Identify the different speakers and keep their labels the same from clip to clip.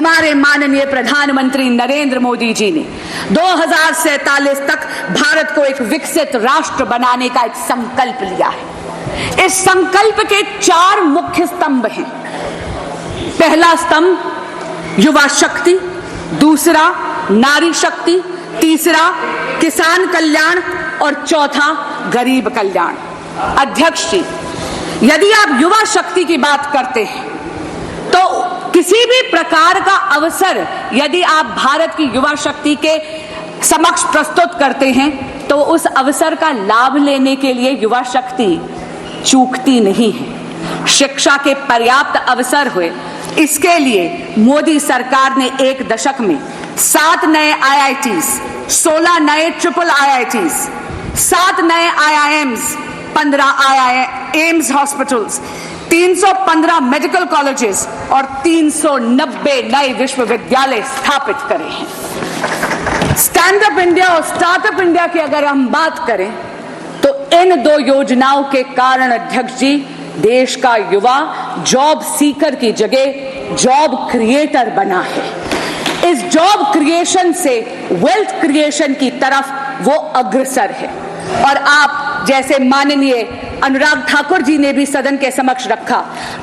Speaker 1: हमारे माननीय प्रधानमंत्री नरेंद्र मोदी जी ने 2047 तक भारत को एक विकसित राष्ट्र बनाने का एक संकल्प लिया है। इस संकल्प के 4 मुख्य स्तंभ हैं। पहला स्तंभ युवा शक्ति, दूसरा नारी शक्ति, तीसरा किसान कल्याण और चौथा गरीब कल्याण। अध्यक्ष जी, यदि आप युवा शक्ति की बात करते हैं तो किसी भी प्रकार का अवसर यदि आप भारत की युवा शक्ति के समक्ष प्रस्तुत करते हैं तो उस अवसर का लाभ लेने के लिए युवा शक्ति चूकती नहीं है। शिक्षा के पर्याप्त अवसर हुए, इसके लिए मोदी सरकार ने 1 दशक में 7 नए IITs, 16 नए ट्रिपल IITs, 7 नए IIMs, 15 AIIMS hospitals, 315 medical colleges और 390 नए विश्वविद्यालय स्थापित करे हैं। स्टैंड अप इंडिया और स्टार्टअप इंडिया की अगर हम बात करें तो इन 2 योजनाओं के कारण अध्यक्ष जी, देश का युवा जॉब सीकर की जगह जॉब क्रिएटर बना है। इस जॉब क्रिएशन से वेल्थ क्रिएशन की तरफ वो अग्रसर है। और आप जैसे माननीय अनुराग ठाकुर जी ने भी सदन के समक्ष रखा,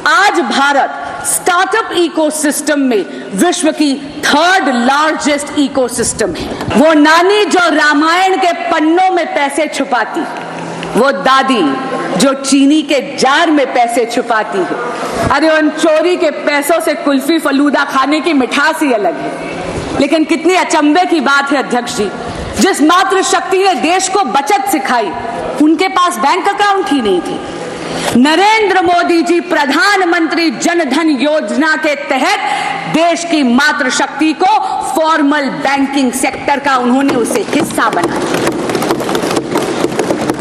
Speaker 1: आज भारत स्टार्टअप इकोसिस्टम में विश्व की 3rd लार्जेस्ट इकोसिस्टम है। वो नानी जो रामायण के पन्नों में पैसे छुपाती, वो दादी जो चीनी के जार में पैसे छुपाती है। अरे उन चोरी के पैसों से कुल्फी फलूदा खाने की मिठास ही अलग है। लेकिन कितनी अचंभे की बात है अध्यक्ष जी, जिस मातृ शक्ति ने देश को बचत सिखाई उनके पास बैंक अकाउंट ही नहीं थी। नरेंद्र मोदी जी प्रधानमंत्री जन धन योजना के तहत देश की मातृ शक्ति को फॉर्मल बैंकिंग सेक्टर का उन्होंने उसे हिस्सा बनाया।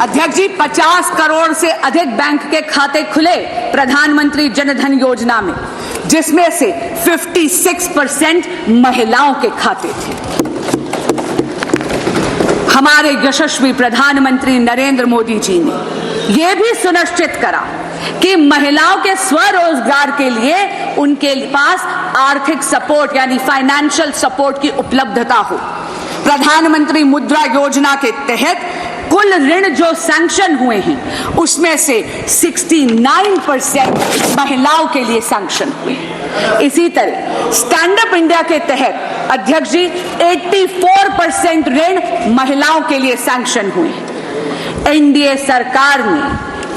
Speaker 1: अध्यक्ष जी, 50 करोड़ से अधिक बैंक के खाते खुले प्रधानमंत्री जन धन योजना में, जिसमें से 56% महिलाओं के खाते थे। हमारे यशस्वी प्रधानमंत्री नरेंद्र मोदी जी ने यह भी सुनिश्चित करा कि महिलाओं के स्वरोजगार के लिए उनके पास आर्थिक सपोर्ट यानी फाइनेंशियल सपोर्ट की उपलब्धता हो। प्रधानमंत्री मुद्रा योजना के तहत कुल ऋण जो सैंक्शन हुए हैं उसमें से 69% महिलाओं के लिए सैंक्शन हुए। इसी तरह स्टैंड अप इंडिया के तहत अध्यक्ष जी 84% ऋण महिलाओं के लिए सैंक्शन हुए। एनडीए सरकार ने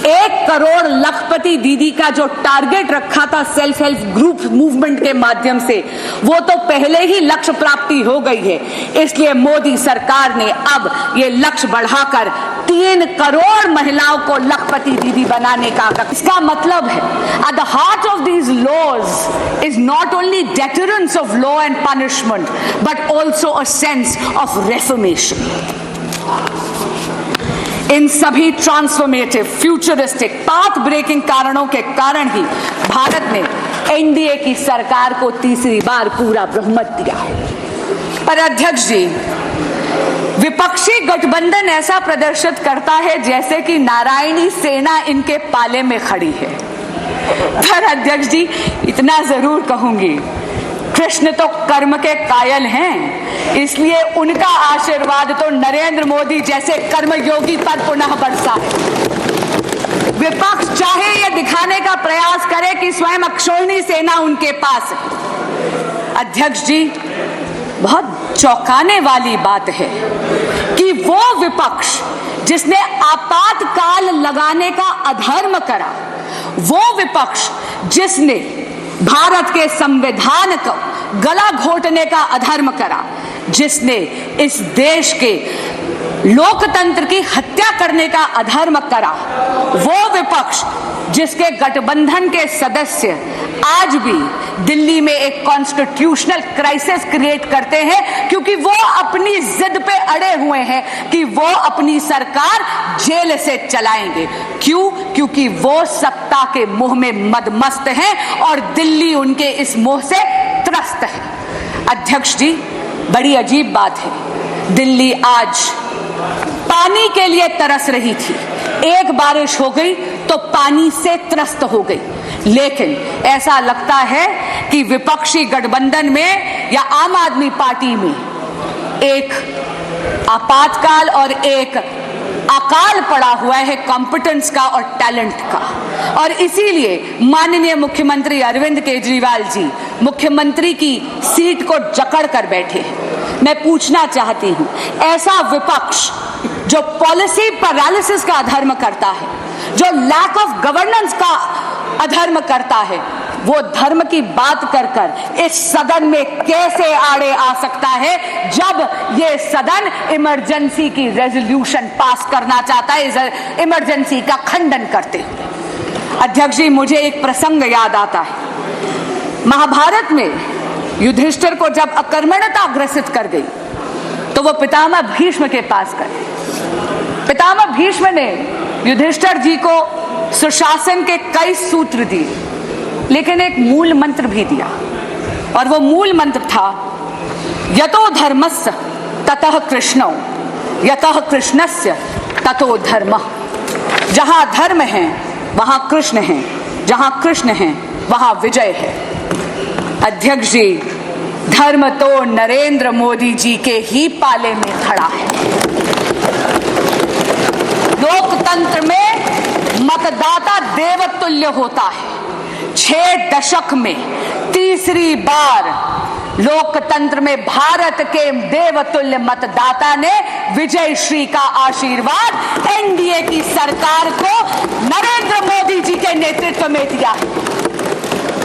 Speaker 1: 1 करोड़ लखपति दीदी का जो टारगेट रखा था सेल्फ हेल्प ग्रुप मूवमेंट के माध्यम से, वो तो पहले ही लक्ष्य प्राप्ति हो गई है। इसलिए मोदी सरकार ने अब ये लक्ष्य बढ़ाकर 3 करोड़ महिलाओं को लखपति दीदी बनाने का। इसका मतलब है at the heart of these laws is not only deterrence of law and punishment but also a sense of reformation. इन सभी ट्रांसफॉर्मेटिव, फ्यूचरिस्टिक, पाथ ब्रेकिंग कारणों के कारण ही भारत ने एनडीए की सरकार को तीसरी बार पूरा बहुमत दिया है। पर अध्यक्ष जी, विपक्षी गठबंधन ऐसा प्रदर्शित करता है जैसे कि नारायणी सेना इनके पाले में खड़ी है। पर अध्यक्ष जी, इतना जरूर कहूंगी, कृष्ण तो कर्म के कायल हैं, इसलिए उनका आशीर्वाद तो नरेंद्र मोदी जैसे कर्मयोगी पर पुनः बरसा है। विपक्ष चाहे ये दिखाने का प्रयास करे कि स्वयं अक्षौहिणी सेना उनके पास है। अध्यक्ष जी, बहुत चौंकाने वाली बात है कि वो विपक्ष जिसने आपातकाल लगाने का अधर्म करा, वो विपक्ष जिसने भारत के संविधान को गला घोटने का अधर्म करा, जिसने इस देश के लोकतंत्र की हत्या करने का अधर्म करा, वो विपक्ष जिसके गठबंधन के सदस्य आज भी दिल्ली में एक कॉन्स्टिट्यूशनल क्राइसिस क्रिएट करते हैं क्योंकि वो अपनी जिद पे अड़े हुए हैं कि वो अपनी सरकार जेल से चलाएंगे। क्यों? क्योंकि वो सत्ता के मोह में मदमस्त हैं और दिल्ली उनके इस मोह से त्रस्त है। अध्यक्ष जी, बड़ी अजीब बात है, दिल्ली आज पानी के लिए तरस रही थी, एक बारिश हो गई तो पानी से त्रस्त हो गई। लेकिन ऐसा लगता है कि विपक्षी गठबंधन में या आम आदमी पार्टी में एक आपातकाल और एक अकाल पड़ा हुआ है कॉम्पिटेंस का और टैलेंट का। और इसीलिए माननीय मुख्यमंत्री अरविंद केजरीवाल जी मुख्यमंत्री की सीट को जकड़ कर बैठे हैं। मैं पूछना चाहती हूं, ऐसा विपक्ष जो पॉलिसी पैरालिसिस का अधर्म करता है, जो लैक ऑफ गवर्नेंस का अधर्म करता है, वो धर्म की बात कर कर इस सदन में कैसे आड़े आ सकता है जब ये सदन इमरजेंसी की रेजोल्यूशन पास करना चाहता है, इस इमरजेंसी का खंडन करते हुए। अध्यक्ष जी, मुझे एक प्रसंग याद आता है। महाभारत में युधिष्ठिर को जब अकर्मण्यता ग्रसित कर गई तो वो पितामह भीष्म के पास गए। पितामह भीष्म ने युधिष्ठिर जी को सुशासन के कई सूत्र दिए, लेकिन एक मूल मंत्र भी दिया, और वो मूल मंत्र था यतो धर्मस्य ततः कृष्णो, यतः कृष्णस्य ततो धर्मः। जहां धर्म है वहां कृष्ण है, जहां कृष्ण है वहां विजय है। अध्यक्ष जी, धर्म तो नरेंद्र मोदी जी के ही पाले में खड़ा है। लोकतंत्र में मतदाता देवतुल्य होता है। 6 दशक में तीसरी बार लोकतंत्र में भारत के देवतुल्य मतदाता ने विजय श्री का आशीर्वाद एनडीए की सरकार को नरेंद्र मोदी जी के नेतृत्व में दिया है।